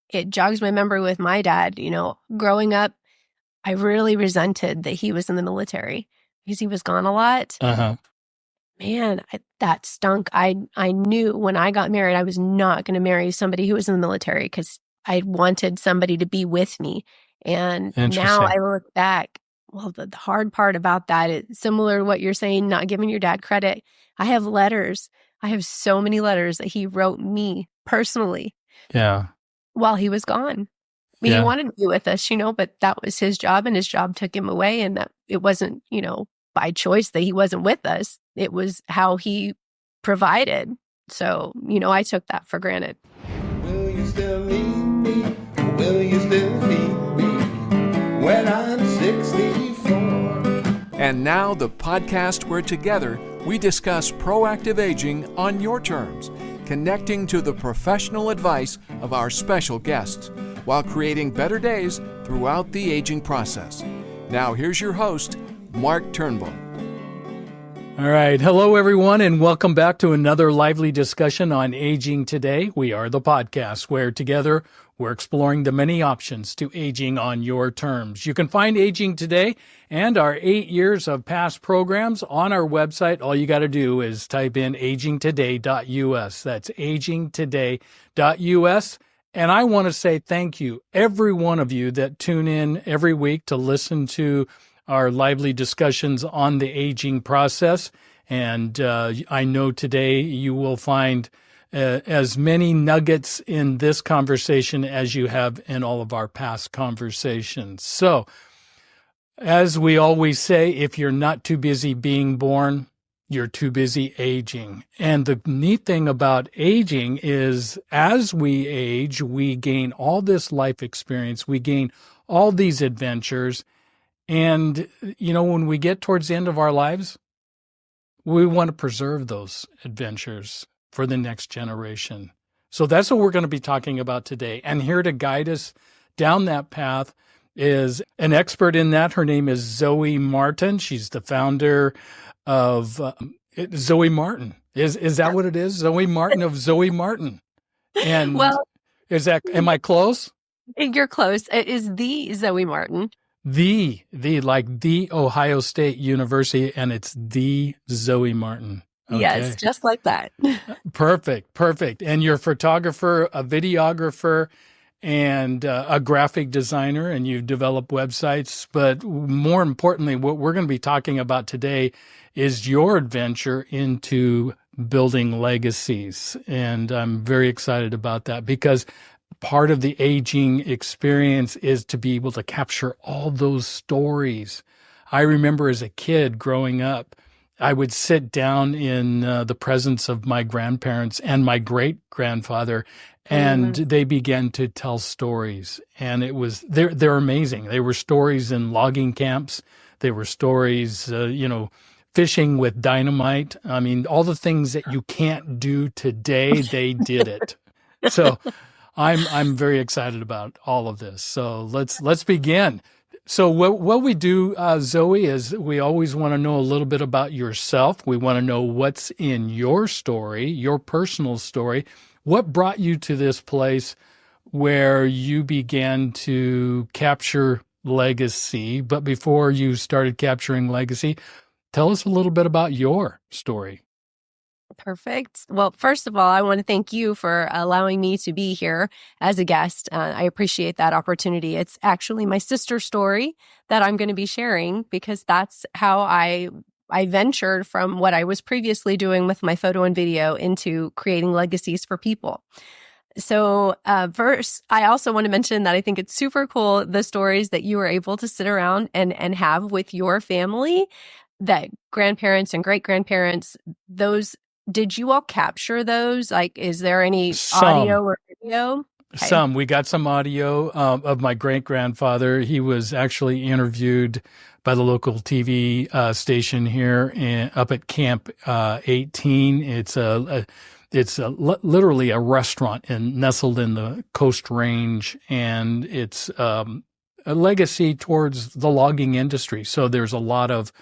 it jogs my memory with my dad. Growing up, I really resented that he was in the military because he was gone a lot. Uh-huh. Man, that stunk. I knew when I got married, I was not going to marry somebody who was in the military because I wanted somebody to be with me. And now I look back, well, the hard part about that is similar to what you're saying, not giving your dad credit. I have letters. I have so many letters that he wrote me personally. Yeah. While he was gone. He wanted to be with us, but that was his job, and his job took him away, and that it wasn't, by choice that he wasn't with us. It was how he provided. So, I took that for granted. Will you still need me? Will you still feed me when I'm 64? And now the podcast where together we discuss proactive aging on your terms, connecting to the professional advice of our special guests while creating better days throughout the aging process. Now here's your host, Mark Turnbull. All right. Hello, everyone, and welcome back to another lively discussion on Aging Today. We are the podcast where together we're exploring the many options to aging on your terms. You can find Aging Today and our 8 years of past programs on our website. All you got to do is type in agingtoday.us. That's agingtoday.us. And I want to say thank you, every one of you that tune in every week to listen to our lively discussions on the aging process. And I know today you will find as many nuggets in this conversation as you have in all of our past conversations. So, as we always say, if you're not too busy being born, you're too busy aging. And the neat thing about aging is as we age, we gain all this life experience, we gain all these adventures. And, when we get towards the end of our lives, we want to preserve those adventures for the next generation. So that's what we're going to be talking about today. And here to guide us down that path is an expert in that. Her name is Zoe Martin. She's the founder of Zoe Martin. Is that what it is? Zoe Martin of Zoe Martin. And well, am I close? You're close. It is the Zoe Martin. Like the Ohio State University, and it's the Zoe Martin. Okay. Yes, just like that. Perfect. And you're a photographer, a videographer, and a graphic designer, and you've developed websites. But more importantly, what we're going to be talking about today is your adventure into building legacies. And I'm very excited about that because part of the aging experience is to be able to capture all those stories. I remember as a kid growing up, I would sit down in the presence of my grandparents and my great-grandfather, and they began to tell stories. And they're amazing. They were stories in logging camps. They were stories, fishing with dynamite. I mean, all the things that you can't do today, they did it. So I'm very excited about all of this. So let's begin. So what we do, Zoe, is we always want to know a little bit about yourself. We want to know what's in your story, your personal story. What brought you to this place where you began to capture legacy? But before you started capturing legacy, tell us a little bit about your story. Perfect. Well, first of all, I want to thank you for allowing me to be here as a guest. I appreciate that opportunity. It's actually my sister's story that I'm going to be sharing because that's how I ventured from what I was previously doing with my photo and video into creating legacies for people. So first, I also want to mention that I think it's super cool, the stories that you were able to sit around and have with your family, that grandparents and great-grandparents, those. Did you all capture those? Like, is there any audio or video? Okay. Some. We got some audio of my great-grandfather. He was actually interviewed by the local TV station here up at Camp 18. It's literally a restaurant nestled in the Coast Range, and it's a legacy towards the logging industry. So there's a lot of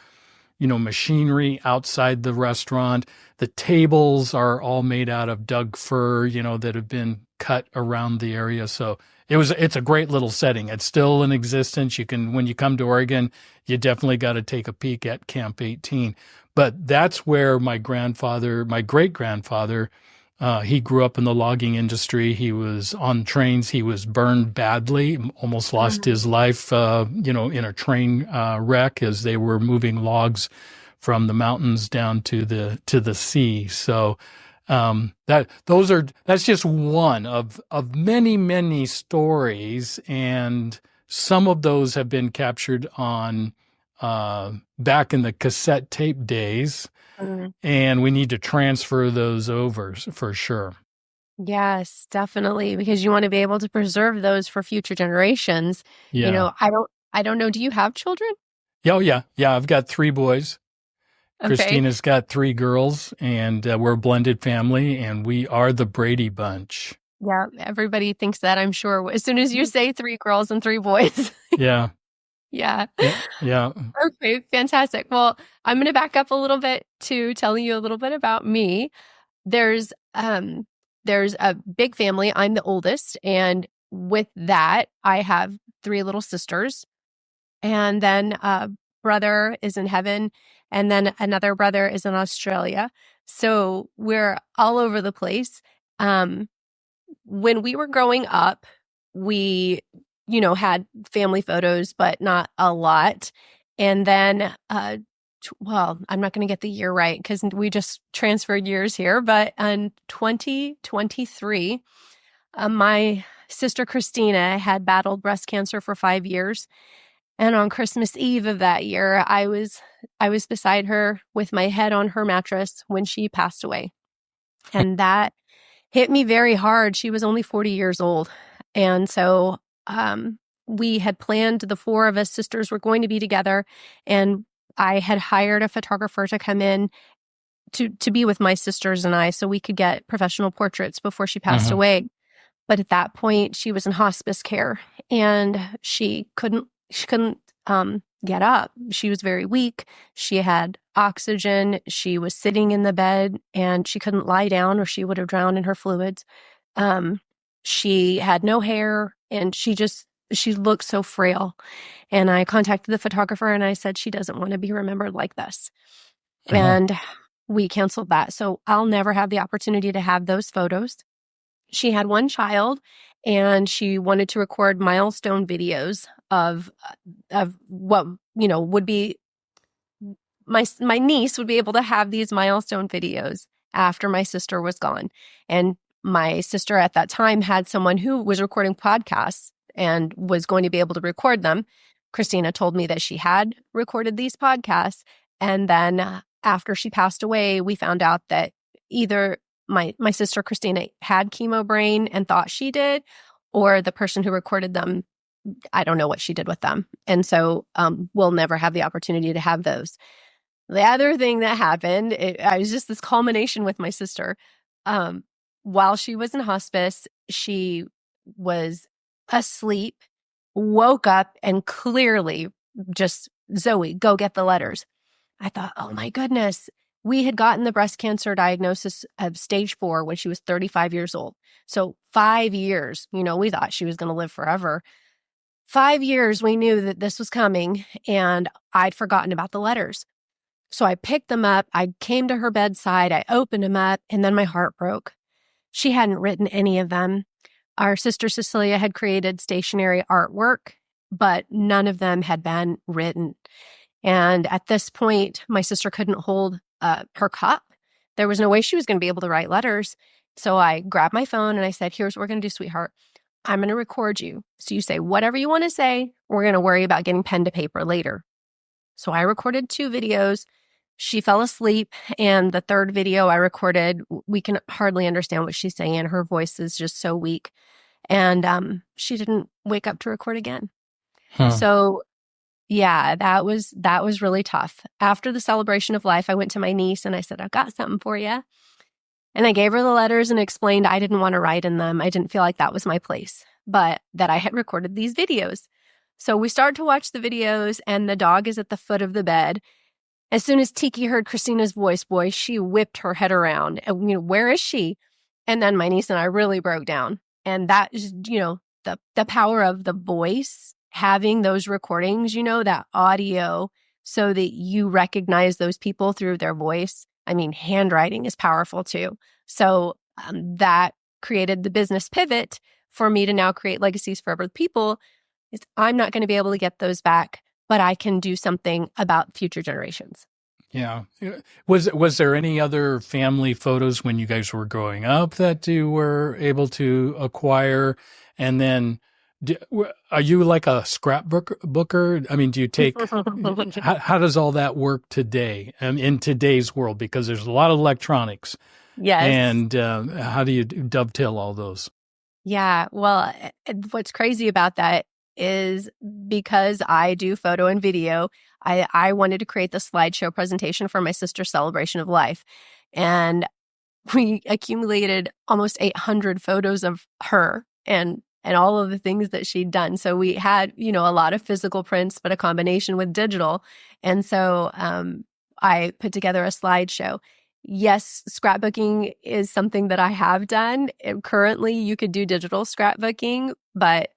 machinery outside the restaurant. The tables are all made out of Doug fir, that have been cut around the area. So it's a great little setting. It's still in existence. When you come to Oregon, you definitely got to take a peek at Camp 18. But that's where my great-grandfather, he grew up in the logging industry. He was on trains. He was burned badly, almost lost his life, in a train wreck as they were moving logs from the mountains down to the sea. So that's just one of many, many stories, and some of those have been captured on back in the cassette tape days, and we need to transfer those over for sure. Yes, definitely, because you want to be able to preserve those for future generations. Yeah. I don't know. Do you have children? Oh, yeah. I've got 3 boys. Okay. Christina's got 3 girls, and we're a blended family, and we are the Brady Bunch. Yeah, everybody thinks that, I'm sure. As soon as you say 3 girls and 3 boys. Yeah. Yeah. Yeah. Okay, fantastic. Well, I'm going to back up a little bit to tell you a little bit about me. There's a big family. I'm the oldest, and with that, I have 3 little sisters, and then a brother is in heaven, and then another brother is in Australia. So we're all over the place. When we were growing up, we, had family photos, but not a lot. And then, I'm not going to get the year right because we just transferred years here, but in 2023, my sister Christina had battled breast cancer for 5 years. And on Christmas Eve of that year, I was beside her with my head on her mattress when she passed away. And that hit me very hard. She was only 40 years old. And so we had planned, the 4 of us sisters were going to be together, and I had hired a photographer to come in to be with my sisters and I so we could get professional portraits before she passed away. But at that point, she was in hospice care, and she couldn't get up. She was very weak. She had oxygen. She was sitting in the bed, and she couldn't lie down or she would have drowned in her fluids. She had no hair, and she looked so frail. And I contacted the photographer and I said, she doesn't want to be remembered like this. And we canceled that. So I'll never have the opportunity to have those photos. She had 1 child, and she wanted to record milestone videos of what, would be, my niece would be able to have these milestone videos after my sister was gone. And my sister at that time had someone who was recording podcasts and was going to be able to record them. Christina told me that she had recorded these podcasts. And then after she passed away, we found out that either my sister Christina had chemo brain and thought she did, or the person who recorded them, I don't know what she did with them. And so we'll never have the opportunity to have those. The other thing that happened, I was just this culmination with my sister. While she was in hospice, she was asleep, woke up, and clearly just, Zoe, go get the letters. I thought, oh my goodness. We had gotten the breast cancer diagnosis of stage 4 when she was 35 years old. So 5 years, we thought she was going to live forever. 5 years, we knew that this was coming, and I'd forgotten about the letters. So I picked them up. I came to her bedside. I opened them up, and then my heart broke. She hadn't written any of them. Our sister Cecilia had created stationary artwork, but none of them had been written. And at this point, my sister couldn't hold her cup. There was no way she was going to be able to write letters. So I grabbed my phone and I said, here's what we're going to do, sweetheart. I'm going to record you. So you say whatever you want to say. We're going to worry about getting pen to paper later. So I recorded 2 videos. She fell asleep. And the 3rd video I recorded, we can hardly understand what she's saying. Her voice is just so weak. And she didn't wake up to record again. So yeah, that was really tough. After the celebration of life, I went to my niece and I said, I've got something for you. And I gave her the letters and explained I didn't want to write in them. I didn't feel like that was my place, but that I had recorded these videos. So we started to watch the videos, and the dog is at the foot of the bed. As soon as Tiki heard Christina's voice, boy, she whipped her head around. And, where is she? And then my niece and I really broke down. And that is, the power of the voice, having those recordings, that audio, so that you recognize those people through their voice. I mean, handwriting is powerful too. So that created the business pivot for me to now create legacies for other people. Is I'm not going to be able to get those back, but I can do something about future generations. Yeah. Was there any other family photos when you guys were growing up that you were able to acquire? And then are you like a scrapbooker? I mean, do you take, how does all that work today in today's world? Because there's a lot of electronics. Yes. And how do you dovetail all those? Yeah. Well, what's crazy about that is because I do photo and video, I wanted to create the slideshow presentation for my sister's celebration of life. And we accumulated almost 800 photos of her and all of the things that she'd done. So we had, a lot of physical prints, but a combination with digital. And so I put together a slideshow. Yes, scrapbooking is something that I have done. And currently, you could do digital scrapbooking, but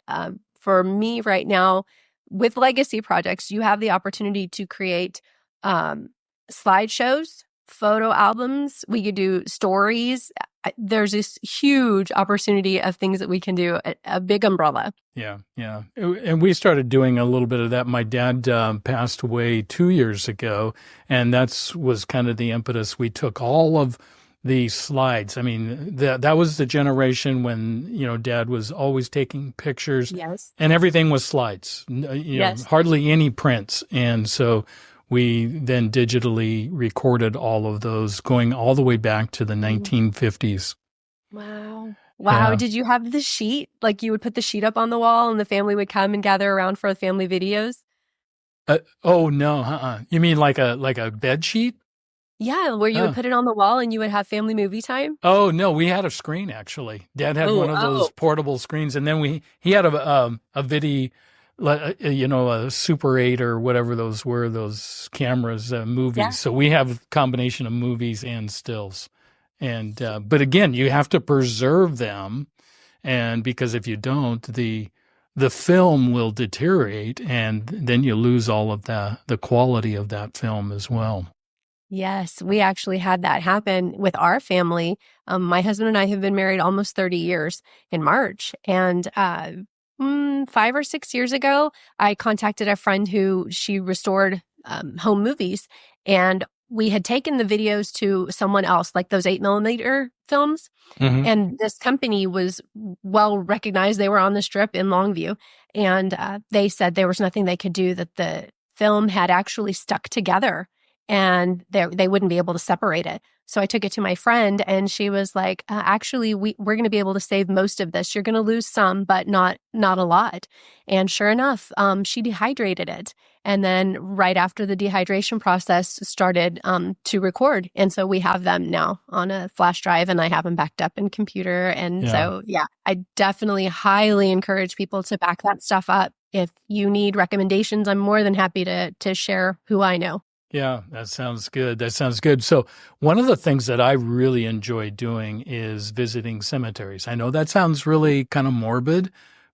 for me right now, with legacy projects, you have the opportunity to create slideshows, photo albums. We could do stories. There's this huge opportunity of things that we can do, a big umbrella. Yeah, yeah. And we started doing a little bit of that. My dad passed away 2 years ago, and was kind of the impetus. We took all of the slides. I mean, that was the generation when, Dad was always taking pictures. Yes. And everything was slides, Yes. hardly any prints. And so we then digitally recorded all of those going all the way back to the 1950s. Wow. Wow. Yeah. Did you have the sheet? Like you would put the sheet up on the wall and the family would come and gather around for the family videos? Oh, no. You mean like a bed sheet? Yeah, where you would put it on the wall and you would have family movie time? Oh, no, we had a screen actually. Dad had one of those portable screens, and then he had a video, a Super 8 or whatever those were, those cameras, movies. Yeah. So we have a combination of movies and stills. And but again, you have to preserve them, and because if you don't, the film will deteriorate, and then you lose all of the quality of that film as well. Yes, we actually had that happen with our family. My husband and I have been married almost 30 years in March. And 5 or 6 years ago, I contacted a friend who she restored home movies. And we had taken the videos to someone else, like those 8mm films. Mm-hmm. And this company was well recognized. They were on the Strip in Longview. And they said there was nothing they could do, that the film had actually stuck together and they wouldn't be able to separate it. So I took it to my friend and she was like, actually, we're going to be able to save most of this. You're going to lose some, but not a lot. And sure enough, she dehydrated it. And then right after the dehydration process started to record. And so we have them now on a flash drive and I have them backed up in computer. And so, I definitely highly encourage people to back that stuff up. If you need recommendations, I'm more than happy to share who I know. Yeah, that sounds good. So one of the things that I really enjoy doing is visiting cemeteries. I know that sounds really kind of morbid,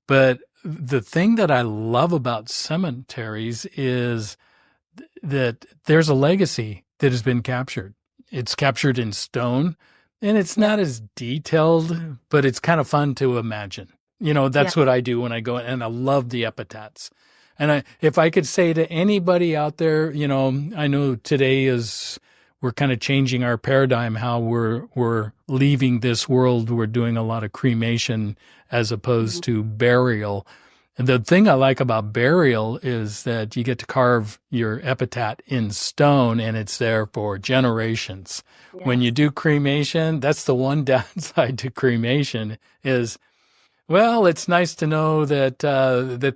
but the thing that I love about cemeteries is that there's a legacy that has been captured. It's captured in stone, and it's not as detailed, but it's kind of fun to imagine. That's what I do when I go, and I love the epitaphs. And if I could say to anybody out there, I know today we're kind of changing our paradigm, how we're leaving this world. We're doing a lot of cremation as opposed to burial. And the thing I like about burial is that you get to carve your epitaph in stone and it's there for generations. Yeah. When you do cremation, that's the one downside to cremation is, well, it's nice to know that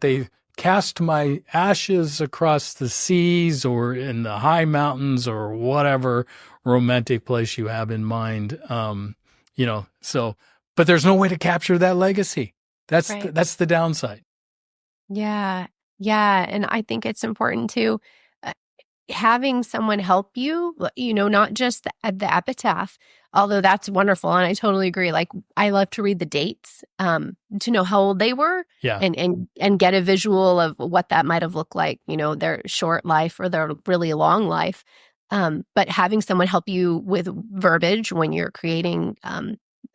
they cast my ashes across the seas or in the high mountains or whatever romantic place you have in mind. But there's no way to capture that legacy. That's right. That's the downside. Yeah. Yeah. And I think it's important to, having someone help you, not just the epitaph, although that's wonderful. And I totally agree. Like, I love to read the dates, to know how old they were, Yeah. and get a visual of what that might have looked like, their short life or their really long life. But having someone help you with verbiage when you're creating,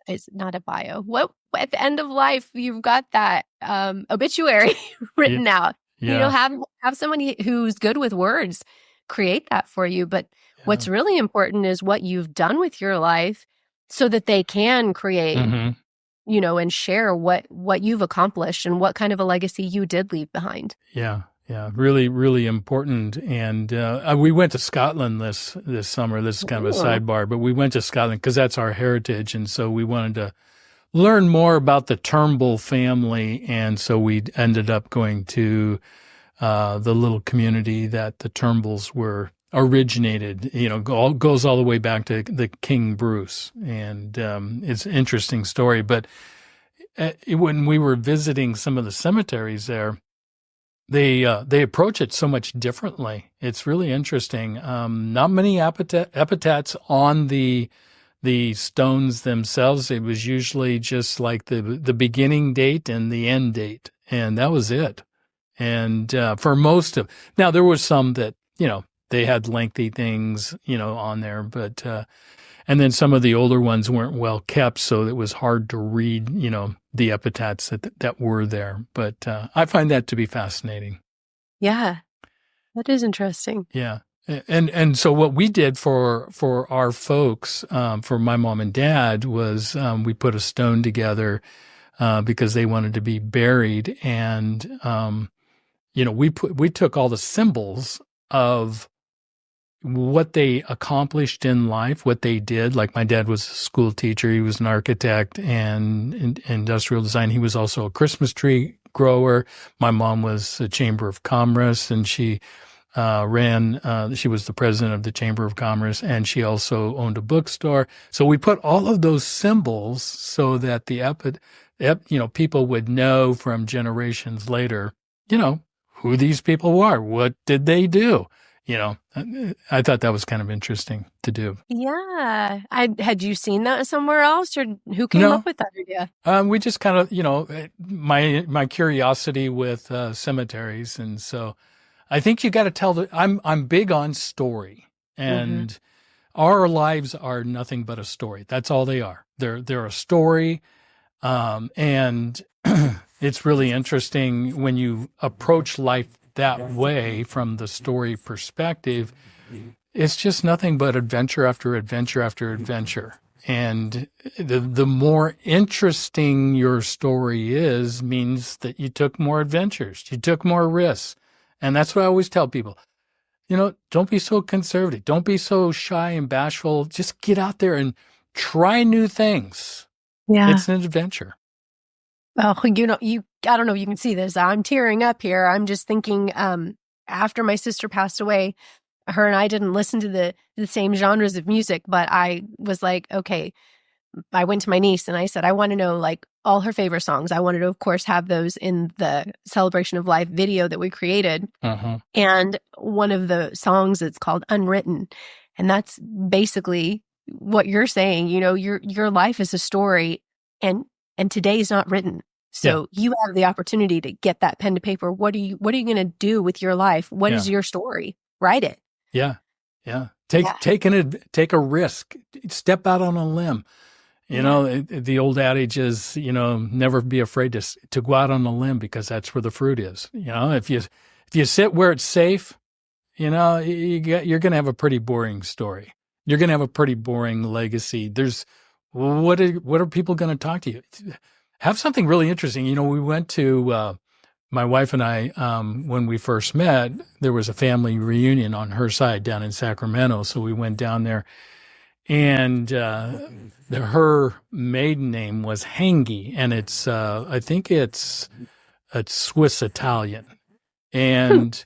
is not a bio. What at the end of life, you've got that obituary written out. Yeah. Have someone who's good with words create that for you. But what's really important is what you've done with your life, so that they can create, and share what you've accomplished and what kind of a legacy you did leave behind. Yeah. Yeah. Really, really important. And we went to Scotland this summer. This is kind of a sidebar, but we went to Scotland because that's our heritage. And so we wanted to learn more about the Turnbull family. And so we ended up going to the little community that the Turnbulls were originated, goes all the way back to the King Bruce. And it's an interesting story. But when we were visiting some of the cemeteries there, they approach it so much differently. It's really interesting. Not many epitaphs on the stones themselves. It was usually just like the beginning date and the end date, and that was it. And for most of, now there was some that, they had lengthy things, on there, but, and then some of the older ones weren't well kept, so it was hard to read, the epitaphs that were there. But I find that to be fascinating. Yeah, that is interesting. Yeah. And so what we did for our folks, for my mom and dad, was we put a stone together because they wanted to be buried, and we took all the symbols of what they accomplished in life, what they did. Like, my dad was a school teacher, he was an architect and industrial design. He was also a Christmas tree grower. My mom was a Chamber of Commerce, and she she was the president of the Chamber of Commerce, and she also owned a bookstore. So we put all of those symbols so that the people would know from generations later, who these people were, what did they do. I thought that was kind of interesting to do. Yeah. Had you seen that somewhere else, or who came up with that idea? We just kind of, my curiosity with cemeteries. And so I think you got to tell I'm big on story, and our lives are nothing but a story. That's all they are. They're a story. And it's really interesting when you approach life that way from the story perspective. It's just nothing but adventure after adventure after adventure. And the more interesting your story is, means that you took more adventures, you took more risks. And that's what I always tell people. Don't be so conservative. Don't be so shy and bashful. Just get out there and try new things. Yeah. It's an adventure. Oh, I don't know if you can see this. I'm tearing up here. I'm just thinking, after my sister passed away, her and I didn't listen to the same genres of music, but I was like, okay, I went to my niece and I said, I want to know like all her favorite songs. I wanted to, of course, have those in the Celebration of Life video that we created. And one of the songs, it's called Unwritten. And that's basically what you're saying. Your life is a story, and today is not written. So you have the opportunity to get that pen to paper. What are you going to do with your life? What is your story? Write it. Yeah. Yeah. Take a risk, step out on a limb. The old adage is, never be afraid to go out on a limb, because that's where the fruit is. If you sit where it's safe, you're going to have a pretty boring story. You're going to have a pretty boring legacy. What are people going to talk to you? Have something really interesting. We went to, my wife and I, when we first met, there was a family reunion on her side down in Sacramento. So we went down there, and her maiden name was Hangy, and it's I think it's Swiss Italian, and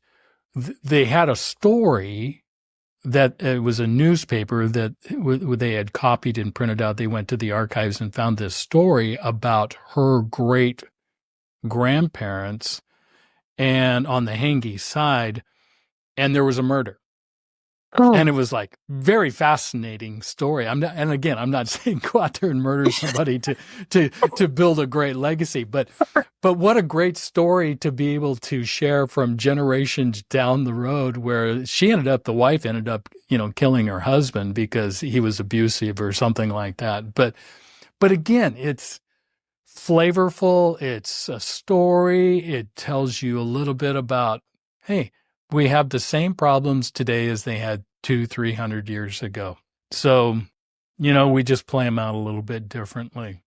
they had a story that it was a newspaper that they had copied and printed out. They went to the archives and found this story about her great grandparents, and on the Hangy side, and there was a murder. Oh, And it was like very fascinating story. I'm not saying go out there and murder somebody to build a great legacy, but what a great story to be able to share from generations down the road, where the wife ended up, killing her husband because he was abusive or something like that. But again, it's flavorful. It's a story. It tells you a little bit about, hey, we have the same problems today as they had 200-300 years ago. So, we just play them out a little bit differently.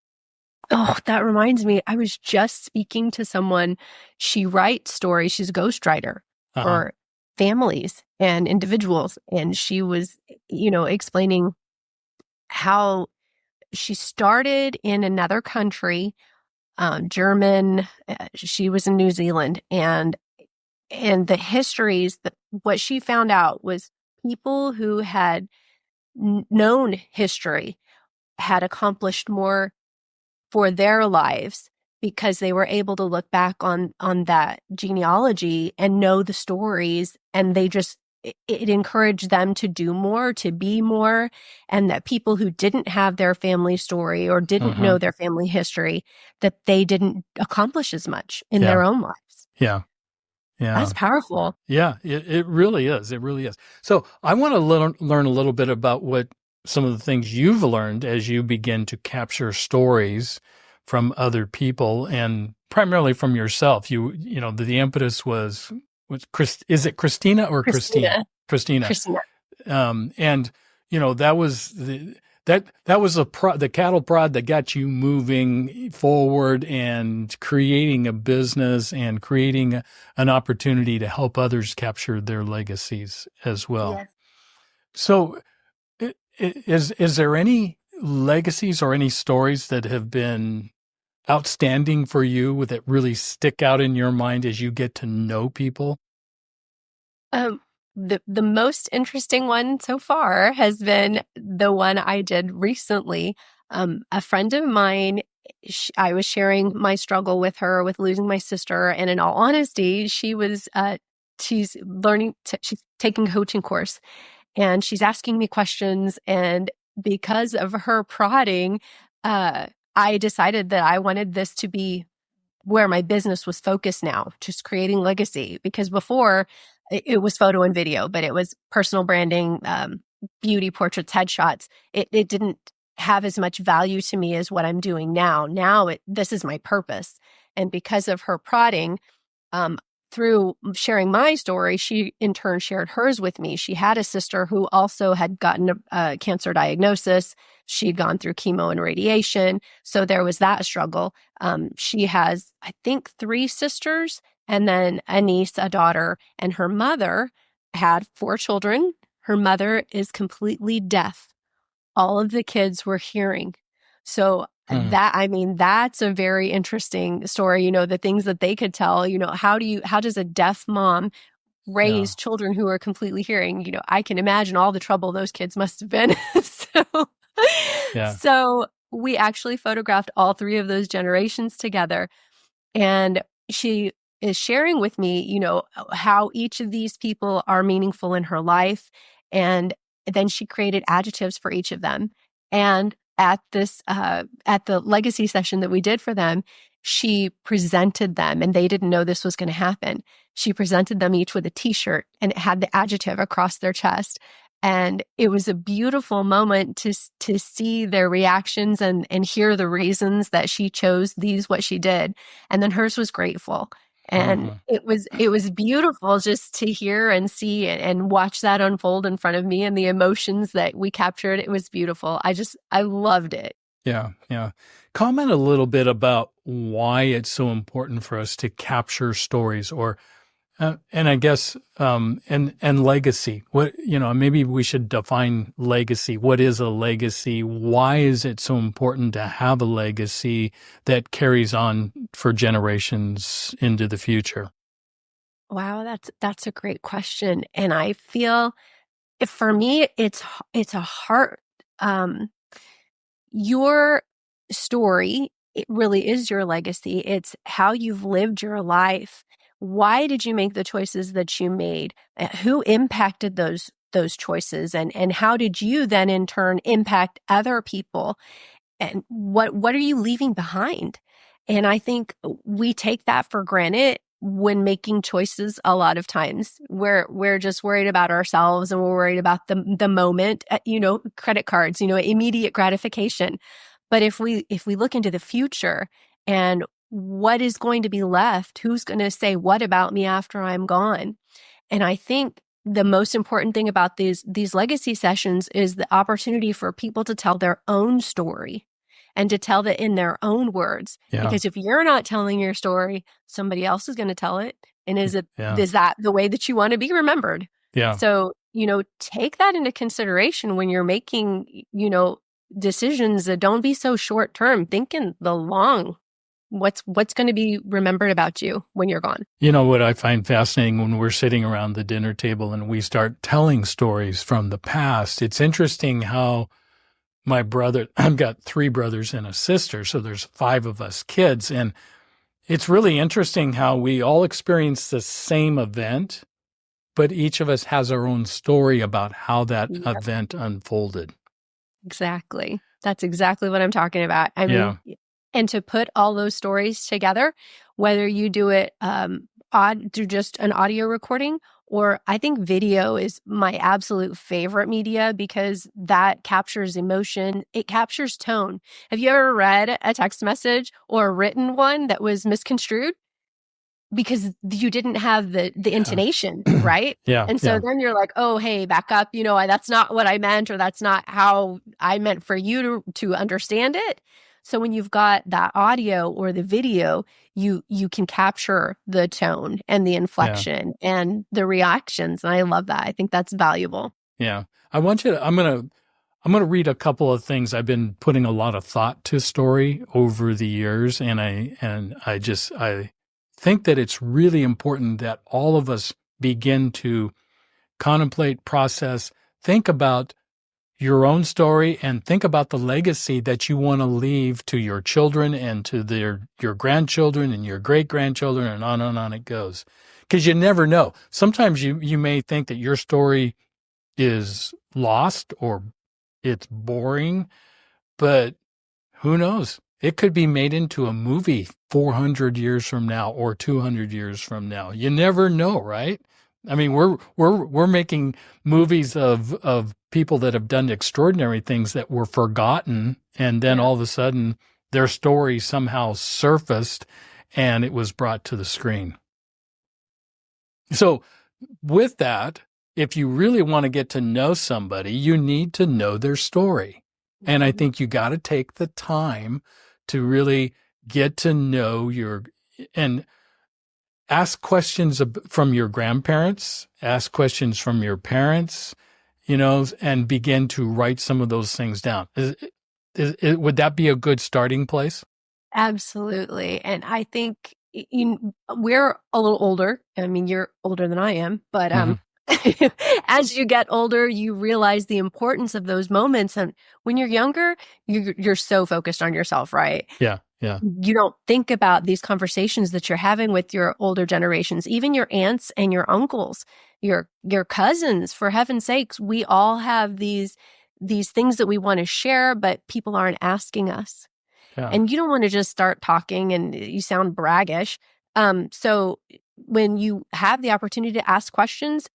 oh, that reminds me. I was just speaking to someone. She writes stories. She's a ghostwriter for families and individuals. And she was, explaining how she started in another country, German. She was in New Zealand, and the histories, what she found out was people who had known history had accomplished more for their lives because they were able to look back on that genealogy and know the stories, and it encouraged them to do more, to be more, and that people who didn't have their family story or didn't know their family history, that they didn't accomplish as much in their own lives. Yeah. Yeah. That's powerful. Yeah, it really is. It really is. So I want to learn a little bit about what some of the things you've learned as you begin to capture stories from other people, and primarily from yourself. The impetus was is it Christina or Christina? Christina. And that was the cattle prod that got you moving forward and creating a business and creating an opportunity to help others capture their legacies as well. Yes. So is there any legacies or any stories that have been outstanding for you that really stick out in your mind as you get to know people? The most interesting one so far has been the one I did recently. A friend of mine, I was sharing my struggle with her with losing my sister, and in all honesty, she's taking a coaching course, and she's asking me questions, and because of her prodding, I decided that I wanted this to be where my business was focused now, just creating legacy. Because before it was photo and video, but it was personal branding, beauty portraits, headshots. It didn't have as much value to me as what I'm doing now. Now this is my purpose. And because of her prodding, through sharing my story, she in turn shared hers with me. She had a sister who also had gotten a cancer diagnosis. She'd gone through chemo and radiation. So there was that struggle. She has, I think, 3 sisters, and then a niece, a daughter, and her mother had 4 children. Her mother is completely deaf. All of the kids were hearing. So that's a very interesting story, the things that they could tell, how does a deaf mom raise children who are completely hearing? I can imagine all the trouble those kids must have been. So we actually photographed all 3 of those generations together. And she is sharing with me, how each of these people are meaningful in her life. And then she created adjectives for each of them. And at the legacy session that we did for them, she presented them, and they didn't know this was going to happen. She presented them each with a t-shirt, and it had the adjective across their chest. And it was a beautiful moment to see their reactions and hear the reasons that she chose what she did. And then hers was grateful. And it was beautiful just to hear and see and watch that unfold in front of me, and the emotions that we captured. It was beautiful. I loved it. Yeah. Yeah. Comment a little bit about why it's so important for us to capture stories, and I guess, and legacy. What, maybe we should define legacy. What is a legacy? Why is it so important to have a legacy that carries on for generations into the future? Wow, that's a great question. And I feel, for me, it's a heart, your story, it really is your legacy. It's how you've lived your life. Why did you make the choices that you made? Who impacted those those choices, and how did you then in turn impact other people, and what are you leaving behind? And I think we take that for granted when making choices. A lot of times we're just worried about ourselves, and we're worried about the moment, credit cards, immediate gratification. But if we look into the future and what is going to be left, who's going to say what about me after I'm gone? And I think the most important thing about these legacy sessions is the opportunity for people to tell their own story and to tell it in their own words. Yeah. Because if you're not telling your story, somebody else is going to tell it. And is that the way that you want to be remembered? Yeah. So, take that into consideration when you're making, decisions. That don't be so short term. Think in the long. What's going to be remembered about you when you're gone? You know what I find fascinating when we're sitting around the dinner table and we start telling stories from the past, it's interesting how my brother, I've got 3 brothers and a sister, so there's 5 of us kids. And it's really interesting how we all experience the same event, but each of us has our own story about how that event unfolded. Exactly. That's exactly what I'm talking about. I mean, and to put all those stories together, whether you do it through just an audio recording, or I think video is my absolute favorite media because that captures emotion. It captures tone. Have you ever read a text message or a written one that was misconstrued? Because you didn't have the intonation, right? And so then you're like, oh, hey, back up. That's not what I meant, or that's not how I meant for you to understand it. So when you've got that audio or the video, you can capture the tone and the inflection and the reactions. And I love that. I think that's valuable. Yeah. I'm going to read a couple of things. I've been putting a lot of thought to story over the years. And I think that it's really important that all of us begin to contemplate, process, think about your own story, and think about the legacy that you want to leave to your children and to your grandchildren and your great-grandchildren, and on it goes. Because you never know. Sometimes you may think that your story is lost or it's boring, but who knows? It could be made into a movie 400 years from now or 200 years from now. You never know, right? I mean, we're making movies of people that have done extraordinary things that were forgotten, and then all of a sudden their story somehow surfaced and it was brought to the screen. So with that, if you really want to get to know somebody, you need to know their story. And I think you got to take the time to really get to know and ask questions from your grandparents, ask questions from your parents, and begin to write some of those things down. Would that be a good starting place? Absolutely. And I think we're a little older. I mean, you're older than I am, but as you get older, you realize the importance of those moments. And when you're younger, you're so focused on yourself, right? Yeah. You don't think about these conversations that you're having with your older generations, even your aunts and your uncles, your cousins, for heaven's sakes. We all have these things that we want to share, but people aren't asking us. Yeah. And you don't want to just start talking and you sound braggish. So when you have the opportunity to ask questions,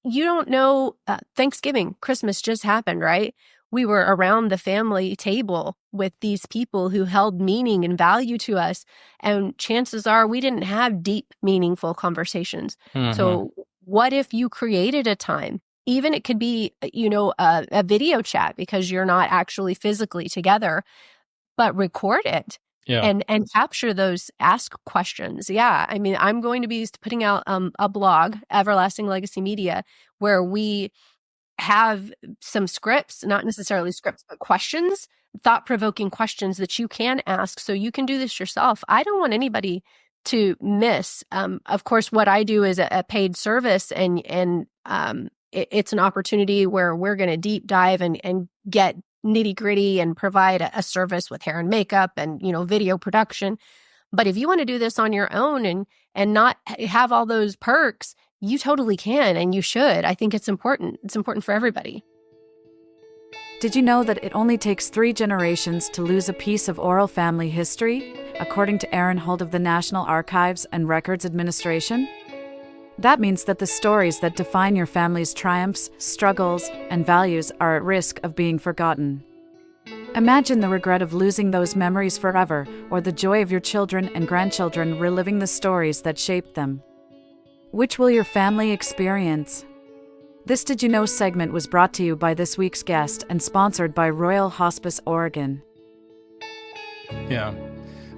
you don't know, Thanksgiving, Christmas just happened, right? We were around the family table with these people who held meaning and value to us. And chances are we didn't have deep, meaningful conversations. Mm-hmm. So what if you created a time? Even it could be, a video chat because you're not actually physically together, but record it. Yeah. And capture those, ask questions. Yeah. I mean, I'm going to be putting out a blog, Everlasting Legacy Media, where we have some scripts, not necessarily scripts, but questions, thought-provoking questions that you can ask. So you can do this yourself. I don't want anybody to miss. Of course, what I do is a paid service, and it's an opportunity where we're going to deep dive and get nitty-gritty and provide a service with hair and makeup and, video production. But if you want to do this on your own and not have all those perks, you totally can, and you should. I think it's important. It's important for everybody. Did you know that it only takes 3 generations to lose a piece of oral family history, according to Aaron Holt of the National Archives and Records Administration? That means that the stories that define your family's triumphs, struggles, and values are at risk of being forgotten. Imagine the regret of losing those memories forever, or the joy of your children and grandchildren reliving the stories that shaped them. Which will your family experience? This Did You Know segment was brought to you by this week's guest and sponsored by Royal Hospice Oregon. Yeah.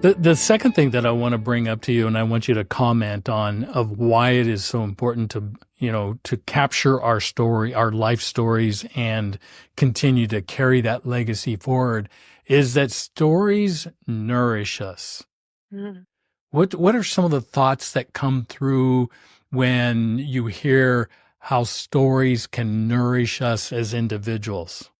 The second thing that I want to bring up to you, and I want you to comment on, of why it is so important to, to capture our story, our life stories, and continue to carry that legacy forward, is that stories nourish us. Mm. What are some of the thoughts that come through when you hear how stories can nourish us as individuals?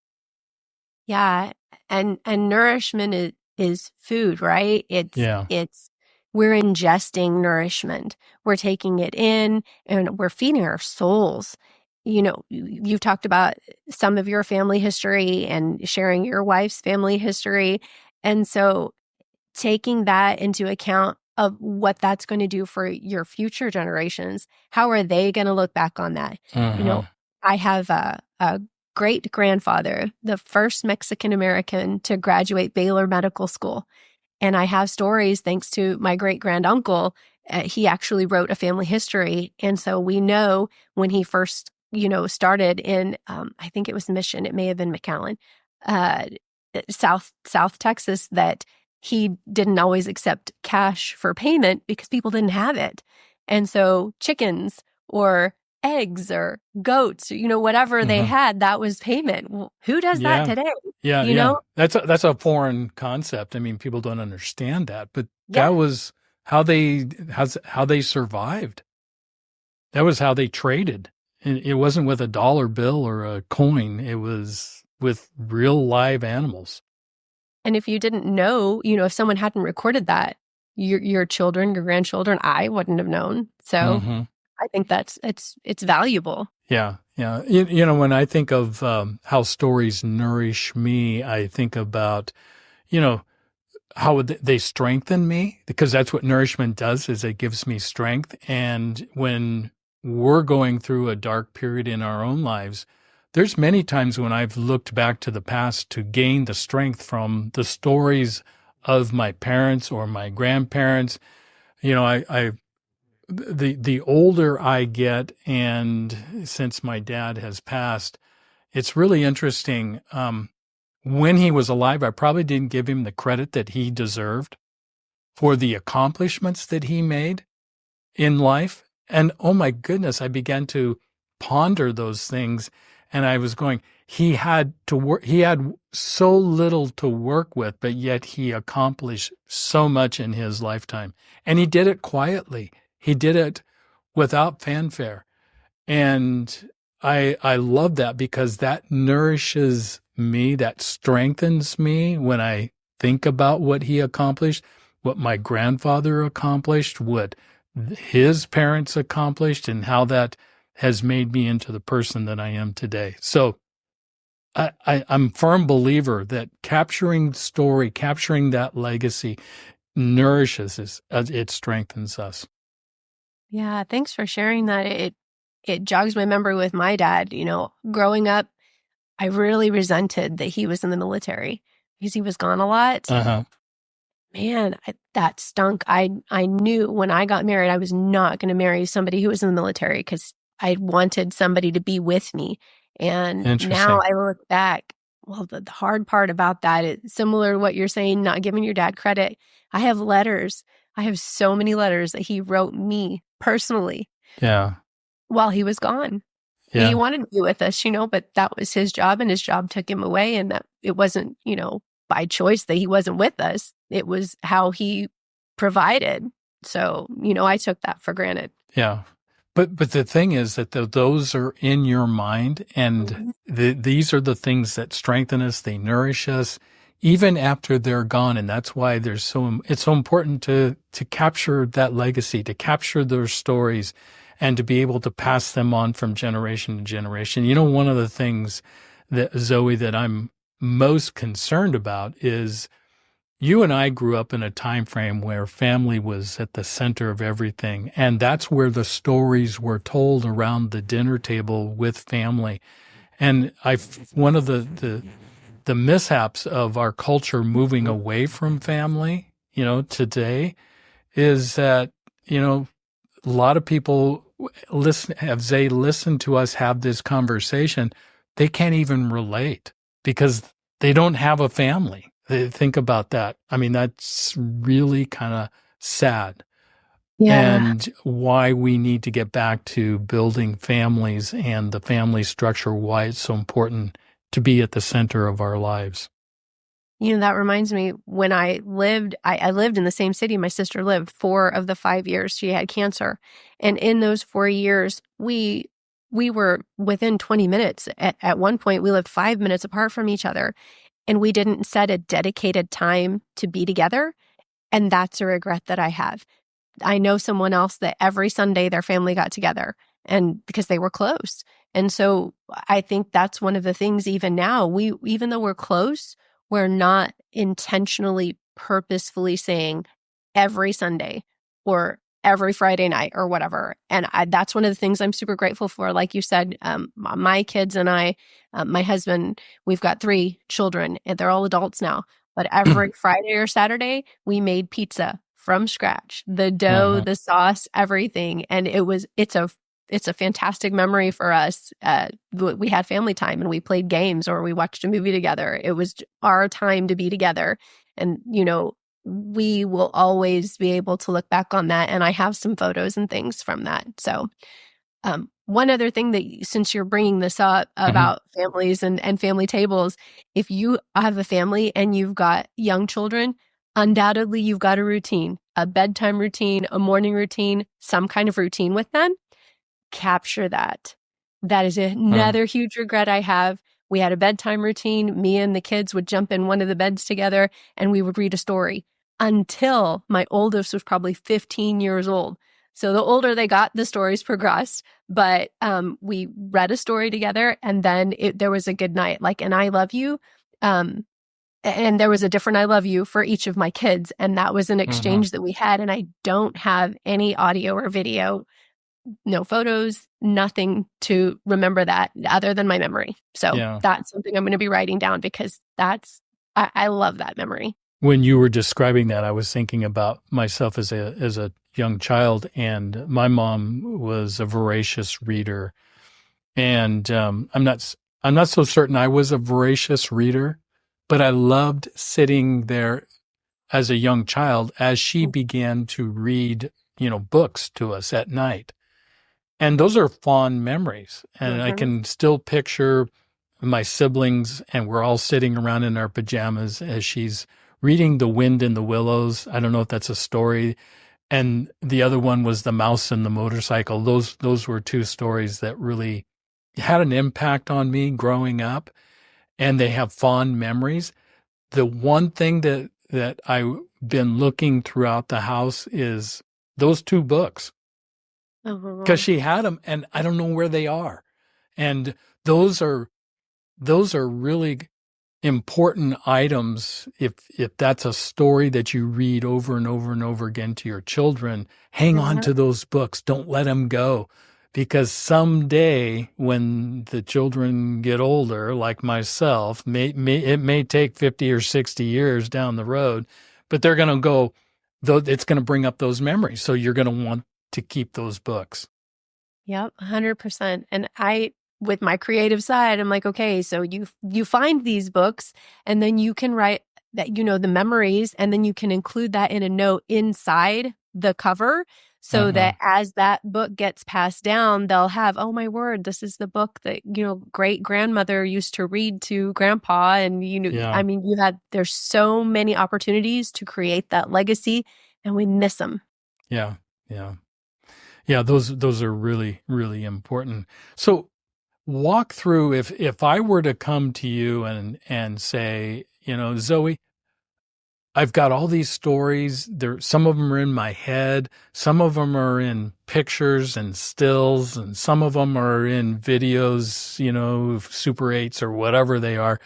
Yeah. And nourishment is food, right? It's we're ingesting nourishment. We're taking it in and we're feeding our souls. You've talked about some of your family history and sharing your wife's family history. And so taking that into account of what that's going to do for your future generations. How are they going to look back on that? Uh-huh. I have a great-grandfather, the first Mexican-American to graduate Baylor Medical School. And I have stories thanks to my great-granduncle. He actually wrote a family history. And so we know when he first, started in, I think it was Mission, it may have been McAllen, South Texas, that he didn't always accept cash for payment because people didn't have it. And so chickens or eggs or goats, whatever they had, that was payment. Well, who does that today? Yeah, know? That's a foreign concept. I mean, people don't understand that, but that was how they survived. That was how they traded. And it wasn't with a dollar bill or a coin. It was with real live animals. And if you didn't know, if someone hadn't recorded that, your children, your grandchildren, I wouldn't have known. So I think it's valuable. Yeah. Yeah. When I think of how stories nourish me, I think about, how would they strengthen me? Because that's what nourishment does, is it gives me strength. And when we're going through a dark period in our own lives, there's many times when I've looked back to the past to gain the strength from the stories of my parents or my grandparents. The older I get, and since my dad has passed, it's really interesting. When he was alive, I probably didn't give him the credit that he deserved for the accomplishments that he made in life. And oh my goodness, I began to ponder those things. And I was going, he had so little to work with, but yet he accomplished so much in his lifetime. And he did it quietly. He did it without fanfare. And I love that, because that nourishes me, that strengthens me when I think about what he accomplished, what my grandfather accomplished, what his parents accomplished, and how that has made me into the person that I am today. So I'm a firm believer that capturing story, capturing that legacy nourishes us, it strengthens us. Yeah, thanks for sharing that. It jogs my memory with my dad. Growing up, I really resented that he was in the military because he was gone a lot. Uh-huh. Man, that stunk. I knew when I got married, I was not going to marry somebody who was in the military because I wanted somebody to be with me. And now I look back, well, the hard part about that is similar to what you're saying, not giving your dad credit. I have letters. I have so many letters that he wrote me personally. Yeah. While he was gone. Yeah. He wanted to be with us, but that was his job, and his job took him away. And that it wasn't, by choice that he wasn't with us. It was how he provided. So, I took that for granted. Yeah. But the thing is that those are in your mind, and these are the things that strengthen us. They nourish us. even after they're gone. And that's why it's so important to capture that legacy, to capture those stories, and to be able to pass them on from generation to generation. You know, one of the things that, Zoe, that I'm most concerned about is you and I grew up in a time frame where family was at the center of everything. And that's where the stories were told around the dinner table with family. And one of the mishaps of our culture moving away from family, today, is that, a lot of people as they listen to us have this conversation, they can't even relate because they don't have a family. Think about that. I mean, that's really kind of sad. Yeah. And why we need to get back to building families and the family structure, why it's so important to be at the center of our lives. That reminds me, when I lived in the same city my sister lived 4 of the 5 years she had cancer. And in those 4 years, we were within 20 minutes. At one point, we lived 5 minutes apart from each other, and we didn't set a dedicated time to be together. And that's a regret that I have. I know someone else that every Sunday their family got together, and because they were close. And so I think that's one of the things. Even now, even though we're close, we're not intentionally, purposefully saying every Sunday or every Friday night or whatever. And that's one of the things I'm super grateful for. Like you said, my kids and I, my husband, we've got 3 children, and they're all adults now. But every Friday or Saturday, we made pizza from scratch, the dough, the sauce, everything. And it's a fantastic memory for us. We had family time, and we played games, or we watched a movie together. It was our time to be together. And, we will always be able to look back on that. And I have some photos and things from that. So one other thing that, since you're bringing this up about families and family tables, if you have a family and you've got young children, undoubtedly you've got a routine, a bedtime routine, a morning routine, some kind of routine with them. Capture that. That is another huge regret I have. We had a bedtime routine. Me and the kids would jump in one of the beds together, and we would read a story until my oldest was probably 15 years old. So the older they got, the stories progressed. But we read a story together, and then there was a good night, like an I love you. And there was a different I love you for each of my kids. And that was an exchange that we had. And I don't have any audio or video, no photos, nothing to remember that other than my memory. So that's something I'm going to be writing down, because I love that memory. When you were describing that, I was thinking about myself as a young child, and my mom was a voracious reader. And I'm not so certain I was a voracious reader, but I loved sitting there as a young child as she began to read, books to us at night. And those are fond memories. And I can still picture my siblings, and we're all sitting around in our pajamas as she's reading The Wind in the Willows. I don't know if that's a story. And the other one was The Mouse and the Motorcycle. Those were 2 stories that really had an impact on me growing up, and they have fond memories. The one thing that I've been looking throughout the house is those 2 books, because she had them, and I don't know where they are. And those are really important items. If that's a story that you read over and over and over again to your children, hang on to those books. Don't let them go, because someday when the children get older, like myself, it may take 50 or 60 years down the road, but they're going to go, though, it's going to bring up those memories. So you're going to want to keep those books. Yep, 100%. And with my creative side, I'm like, okay, so you find these books, and then you can write that, the memories, and then you can include that in a note inside the cover, so that as that book gets passed down, they'll have, oh my word, this is the book that, great grandmother used to read to grandpa. And, I mean, there's so many opportunities to create that legacy, and we miss them. Yeah. Those are really, really important. So walk through, if I were to come to you and say, Zoe, I've got all these stories. Some of them are in my head. Some of them are in pictures and stills, and some of them are in videos, Super 8s or whatever they are.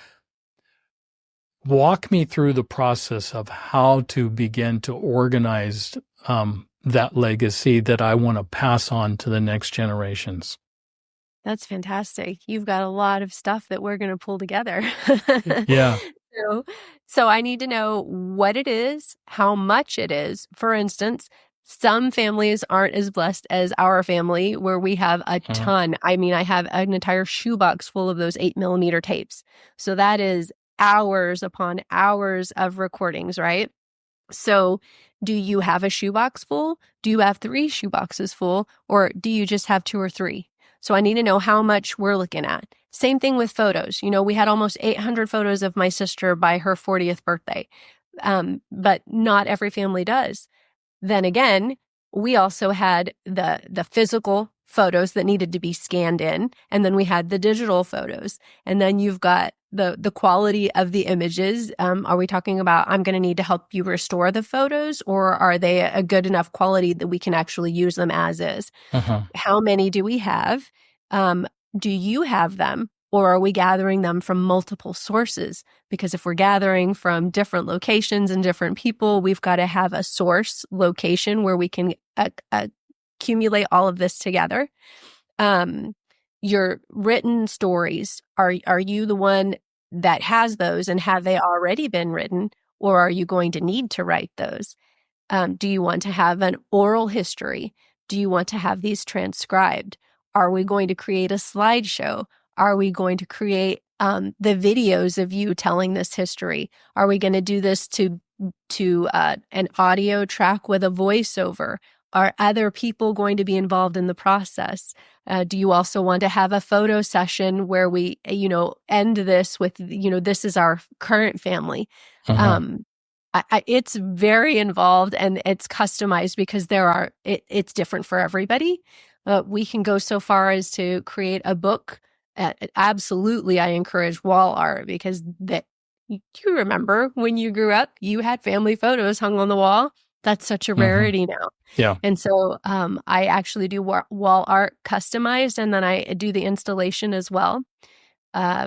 Walk me through the process of how to begin to organize that legacy that I want to pass on to the next generations. That's fantastic. You've got a lot of stuff that we're going to pull together. Yeah. So I need to know what it is, how much it is. For instance, some families aren't as blessed as our family, where we have a ton. I mean, I have an entire shoebox full of those 8mm tapes. So that is hours upon hours of recordings, right? So do you have a shoebox full? Do you have 3 shoeboxes full? Or do you just have 2 or 3? So I need to know how much we're looking at. Same thing with photos. We had almost 800 photos of my sister by her 40th birthday. But not every family does. Then again, we also had the physical photos that needed to be scanned in, and then we had the digital photos. And then you've got the quality of the images. Are we talking about, I'm going to need to help you restore the photos, or are they a good enough quality that we can actually use them as is? How many do we have? Do you have them, or are we gathering them from multiple sources? Because if we're gathering from different locations and different people, we've got to have a source location where we can accumulate all of this together. Your written stories, are you the one that has those, and have they already been written, or are you going to need to write those? Do you want to have an oral history? Do you want to have these transcribed? Are we going to create a slideshow? Are we going to create the videos of you telling this history? Are we going to do this to an audio track with a voiceover? Are other people going to be involved in the process? Do you also want to have a photo session where we, end this with, this is our current family? It's very involved, and it's customized because it's different for everybody. We can go so far as to create a book. Absolutely, I encourage wall art, because you remember when you grew up, you had family photos hung on the wall. That's such a rarity now. Yeah. And so I actually do wall art customized, and then I do the installation as well. I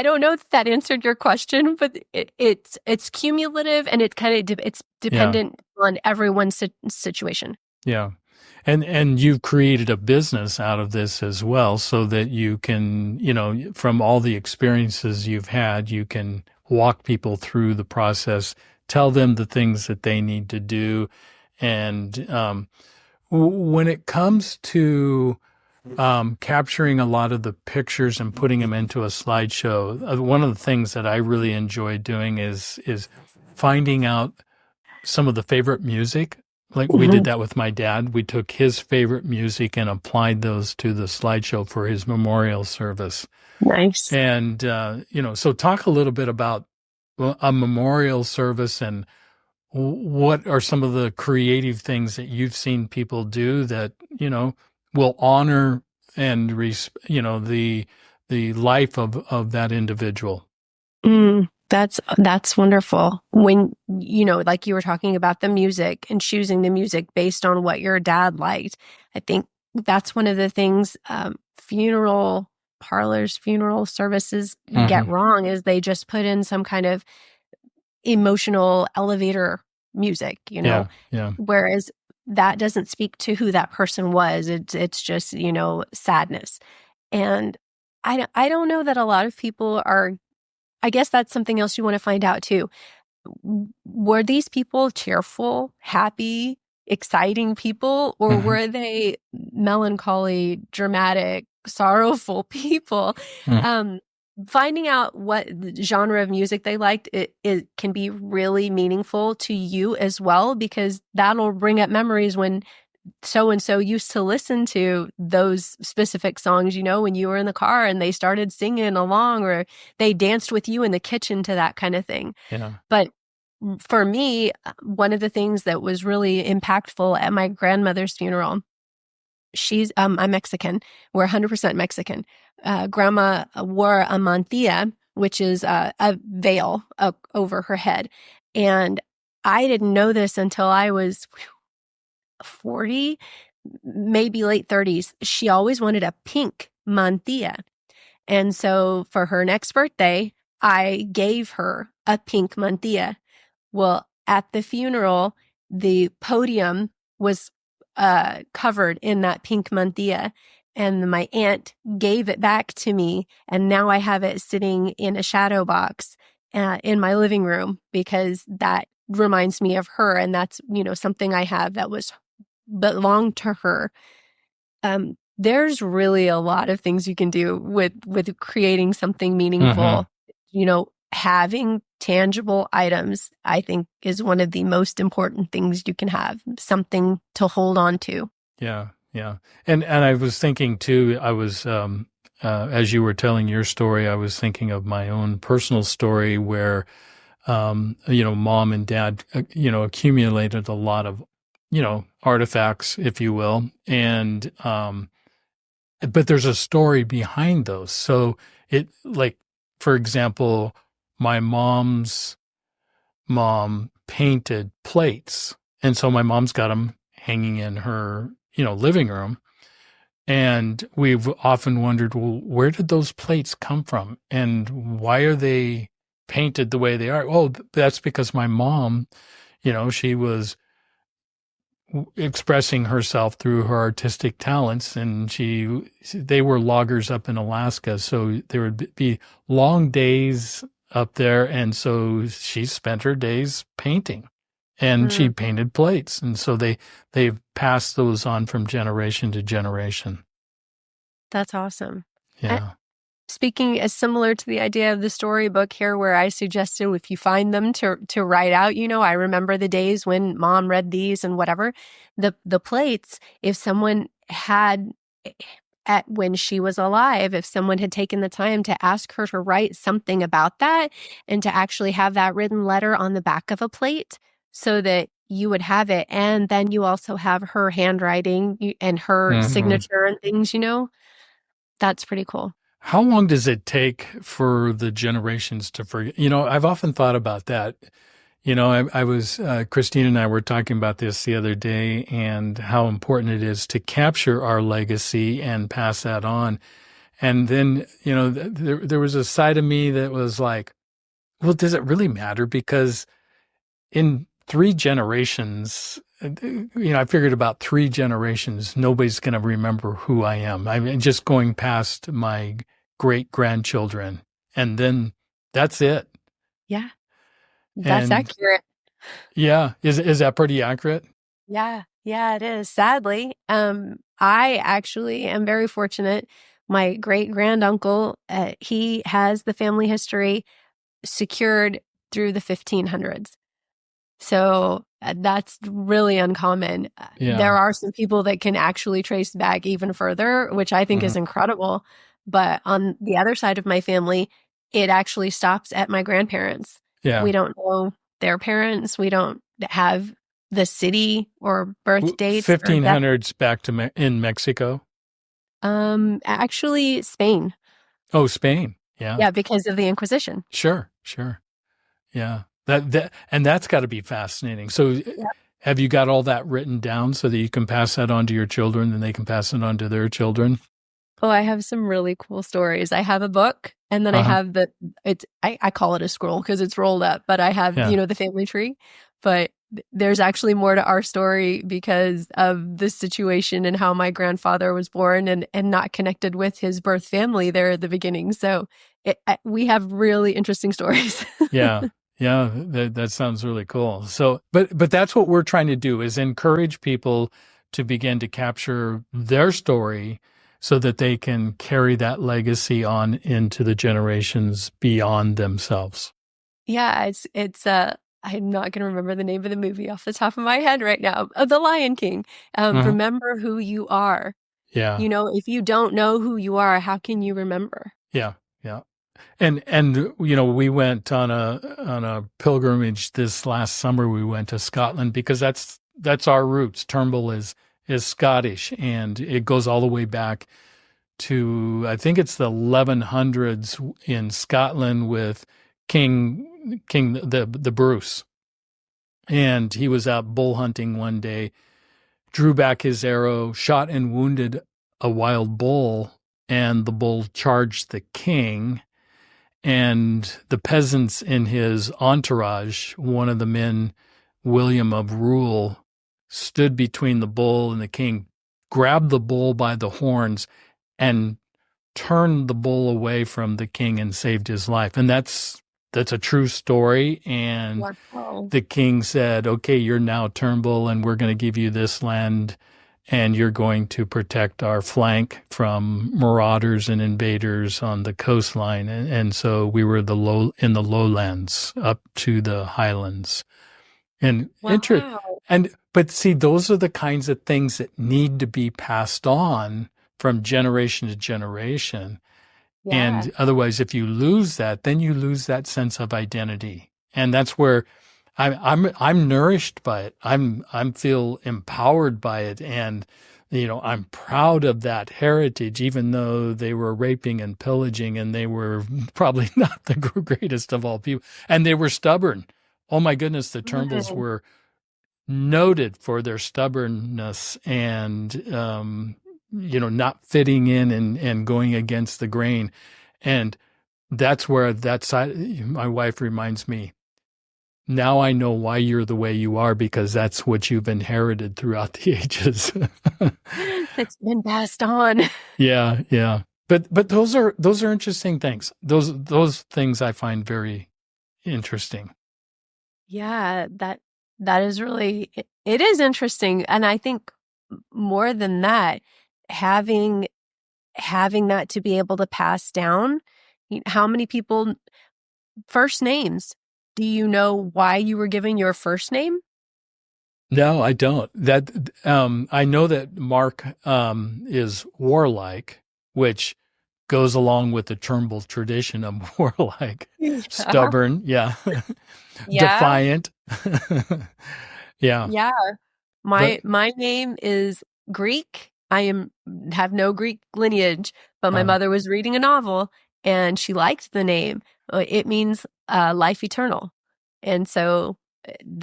don't know if that answered your question, but it's cumulative, and it's dependent on everyone's situation. Yeah. And you've created a business out of this as well, so that you can, from all the experiences you've had, you can walk people through the process, tell them the things that they need to do. And when it comes to capturing a lot of the pictures and putting them into a slideshow, one of the things that I really enjoy doing is finding out some of the favorite music. Like we did that with my dad. We took his favorite music and applied those to the slideshow for his memorial service. Nice. And, so talk a little bit about a memorial service, and what are some of the creative things that you've seen people do that, will honor and, the life of that individual. That's wonderful. When, like you were talking about the music and choosing the music based on what your dad liked. I think that's one of the things funeral parlors, funeral services get wrong, is they just put in some kind of emotional elevator music, Yeah. Whereas that doesn't speak to who that person was. It's just, sadness. And I don't know that a lot of people are. I guess that's something else you want to find out too. Were these people cheerful, happy, exciting people, or were they melancholy, dramatic, sorrowful people? Finding out what genre of music they liked, it can be really meaningful to you as well, because that'll bring up memories when so-and-so used to listen to those specific songs, when you were in the car and they started singing along, or they danced with you in the kitchen to that kind of thing. Yeah. But for me, one of the things that was really impactful at my grandmother's funeral, I'm Mexican. We're 100% Mexican. Grandma wore a mantilla, which is a veil over her head. And I didn't know this until I was 40, maybe late 30s. She always wanted a pink mantilla. And so for her next birthday, I gave her a pink mantilla. Well, at the funeral, the podium was covered in that pink mantilla, and my aunt gave it back to me, and now I have it sitting in a shadow box in my living room because that reminds me of her, and that's, something I have that belonged to her. There's really a lot of things you can do with creating something meaningful. Having tangible items, I think, is one of the most important things you can have, something to hold on to. Yeah. Yeah. And I was thinking too, I was, as you were telling your story, I was thinking of my own personal story where, mom and dad, accumulated a lot of, artifacts, if you will. And, but there's a story behind those. So for example, my mom's mom painted plates. And so my mom's got them hanging in her, living room. And we've often wondered, well, where did those plates come from? And why are they painted the way they are? Oh, that's because my mom, she was expressing herself through her artistic talents, and they were loggers up in Alaska. So there would be long days up there. And so she spent her days painting, and she painted plates. And so they've passed those on from generation to generation. That's awesome. Yeah. Speaking as similar to the idea of the storybook here, where I suggested if you find them to write out, I remember the days when mom read these and whatever. The plates, if someone had, when she was alive, if someone had taken the time to ask her to write something about that and to actually have that written letter on the back of a plate so that you would have it. And then you also have her handwriting and her signature and things, that's pretty cool. How long does it take for the generations to forget? I've often thought about that. I was, Christine and I were talking about this the other day, and how important it is to capture our legacy and pass that on. And then, there was a side of me that was like, well, does it really matter? Because in 3 generations, I figured about 3 generations, nobody's going to remember who I am. I'm just going past my great-grandchildren, and then that's it. Yeah, that's accurate. Yeah. Is that pretty accurate? Yeah, it is. Sadly, I actually am very fortunate. My great-granduncle, he has the family history secured through the 1500s. So that's really uncommon. Yeah. There are some people that can actually trace back even further, which I think is incredible. But on the other side of my family, it actually stops at my grandparents. Yeah. We don't know their parents. We don't have the city or birth dates. 1500s back to in Mexico? Actually, Spain. Oh, Spain. Yeah. Yeah, because of the Inquisition. Sure. Yeah. And that's got to be fascinating. So have you got all that written down so that you can pass that on to your children and they can pass it on to their children? Oh, I have some really cool stories. I have a book, and then I have I call it a scroll because it's rolled up, but I have, the family tree. But there's actually more to our story because of the situation and how my grandfather was born and not connected with his birth family there at the beginning. So we have really interesting stories. Yeah. Yeah, that sounds really cool. So, but that's what we're trying to do, is encourage people to begin to capture their story so that they can carry that legacy on into the generations beyond themselves. Yeah, it's I'm not going to remember the name of the movie off the top of my head right now. The Lion King. Remember who you are. Yeah. If you don't know who you are, how can you remember? Yeah. And we went on a pilgrimage this last summer. We went to Scotland because that's our roots. Turnbull is Scottish, and it goes all the way back to, I think it's the 1100s in Scotland with the Bruce. And he was out bull hunting one day, drew back his arrow, shot and wounded a wild bull, and the bull charged the king. And the peasants in his entourage, one of the men, William of Rule, stood between the bull and the king, grabbed the bull by the horns, and turned the bull away from the king and saved his life. And that's a true story. And Wow. the king said, okay, you're now Turnbull, and we're going to give you this land, and you're going to protect our flank from marauders and invaders on the coastline. And so we were in the lowlands up to the highlands. And Wow. but see, those are the kinds of things that need to be passed on from generation to generation. Yeah. And otherwise, if you lose that, then you lose that sense of identity. And that's where I'm nourished by it. I'm feel empowered by it. And, I'm proud of that heritage, even though they were raping and pillaging, and they were probably not the greatest of all people. And they were stubborn. Oh my goodness, the Turnbulls were noted for their stubbornness and, not fitting in and going against the grain. And that's where that side, my wife reminds me, now I know why you're the way you are, because that's what you've inherited throughout the ages. It's been passed on. Yeah, yeah. But those are interesting things. Those things I find very interesting. Yeah, that is really, it is interesting. And I think more than that, having that to be able to pass down, how many people, first names, do you know why you were given your first name? No, I don't. I know that Mark is warlike, which goes along with the Turnbull tradition of warlike, stubborn, yeah, Yeah. defiant, yeah. Yeah. My name is Greek. Have no Greek lineage, but my mother was reading a novel and she liked the name. It means life eternal. And so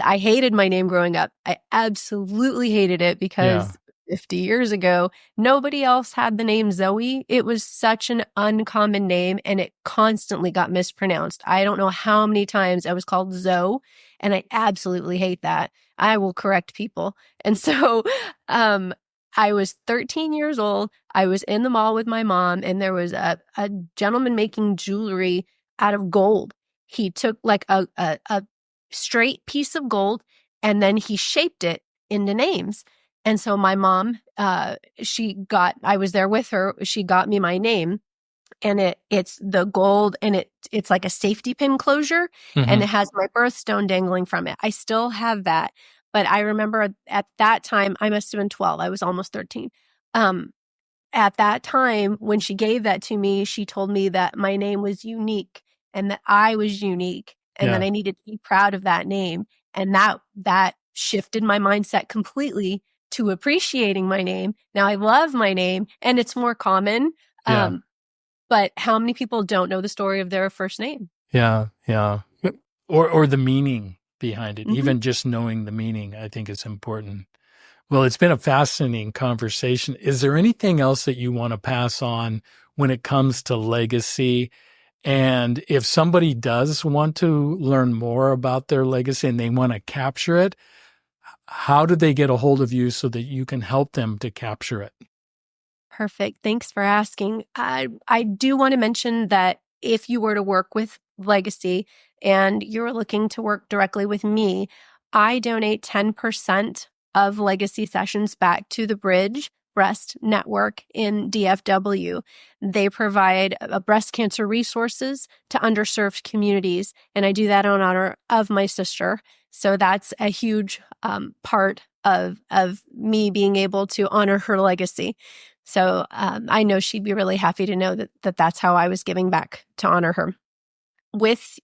I hated my name growing up. I absolutely hated it because 50 years ago, nobody else had the name Zoe. It was such an uncommon name and it constantly got mispronounced. I don't know how many times I was called Zoe, and I absolutely hate that. I will correct people. And so I was 13 years old. I was in the mall with my mom, and there was a gentleman making jewelry out of gold. He took like a straight piece of gold, and then he shaped it into names. And so my mom, I was there with her. She got me my name, and it's the gold, and it's like a safety pin closure, and it has my birthstone dangling from it. I still have that. But I remember at that time, I must have been 12. I was almost 13. At that time, when she gave that to me, she told me that my name was unique and that I was unique and that I needed to be proud of that name. And that shifted my mindset completely to appreciating my name. Now I love my name and it's more common. But how many people don't know the story of their first name? Yeah, yeah. Or the meaning behind it. Even just knowing the meaning, I think is important. Well, it's been a fascinating conversation. Is there anything else that you want to pass on when it comes to legacy? And if somebody does want to learn more about their legacy and they want to capture it, how do they get a hold of you so that you can help them to capture it? Perfect. Thanks for asking. I do want to mention that if you were to work with legacy and you're looking to work directly with me, I donate 10% of legacy sessions back to the Bridge Breast Network in DFW. They provide breast cancer resources to underserved communities, and I do that in honor of my sister. So that's a huge part of me being able to honor her legacy. So I know she'd be really happy to know that that's how I was giving back to honor her. With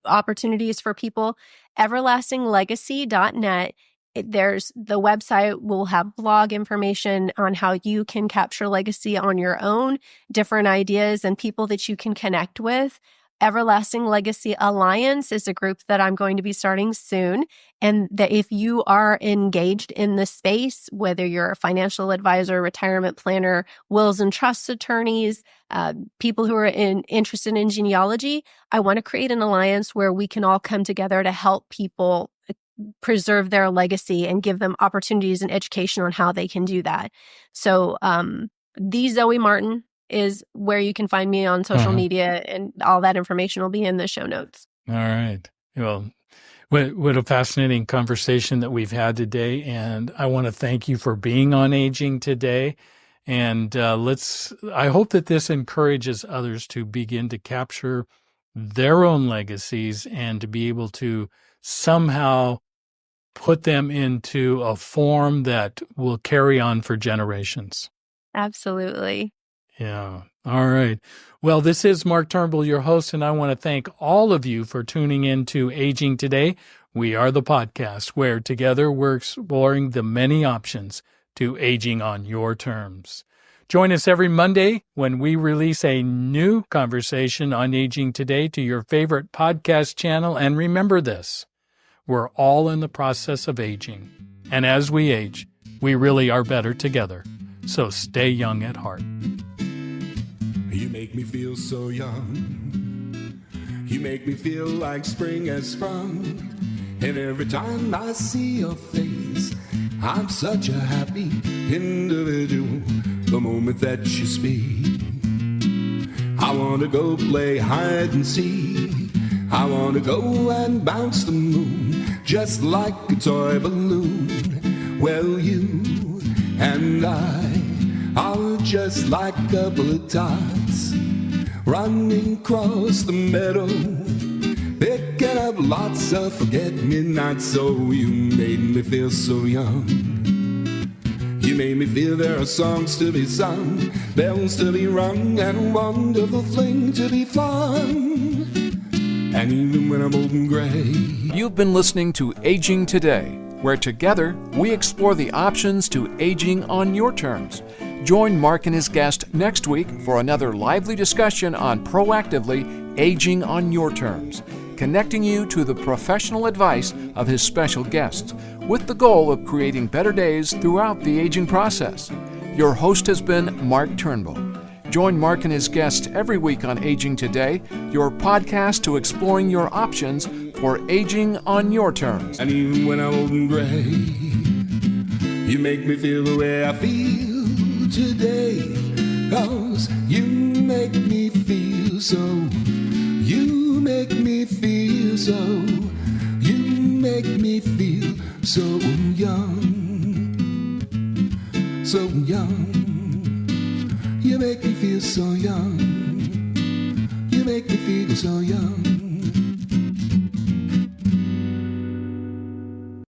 opportunities for people, everlastinglegacy.net There's the website will have blog information on how you can capture legacy on your own, different ideas and people that you can connect with. Everlasting Legacy Alliance is a group that I'm going to be starting soon. And that if you are engaged in the space, whether you're a financial advisor, retirement planner, wills and trusts attorneys, people who are interested in genealogy, I want to create an alliance where we can all come together to help people preserve their legacy and give them opportunities and education on how they can do that. So the Zoe Martin is where you can find me on social media, and all that information will be in the show notes. All right. Well, what a fascinating conversation that we've had today. And I want to thank you for being on Aging Today. And I hope that this encourages others to begin to capture their own legacies and to be able to somehow put them into a form that will carry on for generations. Absolutely. Yeah. All right. Well, this is Mark Turnbull, your host, and I want to thank all of you for tuning in to Aging Today. We are the podcast where together we're exploring the many options to aging on your terms. Join us every Monday when we release a new conversation on Aging Today to your favorite podcast channel. And remember this, we're all in the process of aging. And as we age, we really are better together. So stay young at heart. You make me feel so young. You make me feel like spring has sprung. And every time I see your face, I'm such a happy individual. The moment that you speak, I want to go play hide and seek. I want to go and bounce the moon just like a toy balloon. Well, you and I are just like a couple of tots running across the meadow, picking up lots of forget-me-nots. So you made me feel so young. You made me feel there are songs to be sung, bells to be rung, and a wonderful fling to be flung. And even when I'm old and gray. You've been listening to Aging Today, where together we explore the options to aging on your terms. Join Mark and his guest next week for another lively discussion on proactively aging on your terms, connecting you to the professional advice of his special guests, with the goal of creating better days throughout the aging process. Your host has been Mark Turnbull. Join Mark and his guests every week on Aging Today, your podcast to exploring your options for aging on your terms. And even when I'm old and gray, you make me feel the way I feel today. 'Cause you make me feel so. You make me feel so. You make me feel so young. So young. You make me feel so young. You make me feel so young.